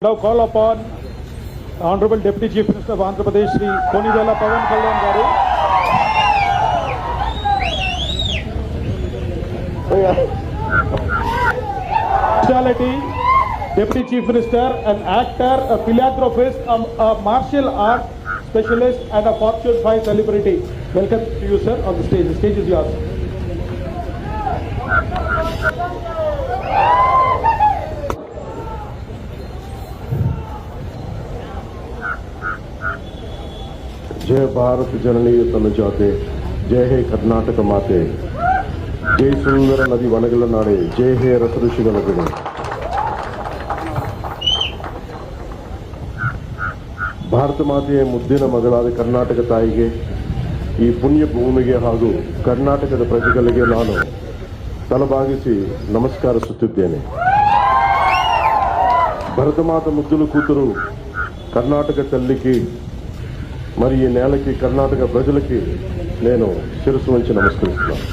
Now call upon Honorable Deputy Chief Minister of Andhra Pradesh, Shri Konidela Pawan Kalyan garu. Speciality, Deputy Chief Minister, an actor, a philanthropist, a martial art specialist, and a Fortune 5 celebrity. Welcome to you, sir, on the stage. The stage is yours. जय भारत जननी तनुजाते, जय हे कर्नाटक माते, जय सुंदर नदी वनगल नाडे, जय हे रस ऋषिगल गणे. ಭಾರತ ಮಾತೆಯ ಮುದ್ದಿನ ಮಗಳಾದ ಕರ್ನಾಟಕ ತಾಯಿಗೆ, ಈ ಪುಣ್ಯ ಭೂಮಿಗೆ ಹಾಗೂ ಕರ್ನಾಟಕದ ಪ್ರಜೆಗಳಿಗೆ ನಾನು ತಲೆಬಾಗಿಸಿ ನಮಸ್ಕರಿಸುತ್ತಿದ್ದೇನೆ. భరత మాత ముద్దుల కూతురు కర్ణాటక తల్లికి మరి ఈ నేలకి కర్ణాటక ప్రజలకి నేను శిరస్సు వంచి నమస్కరిస్తున్నాను.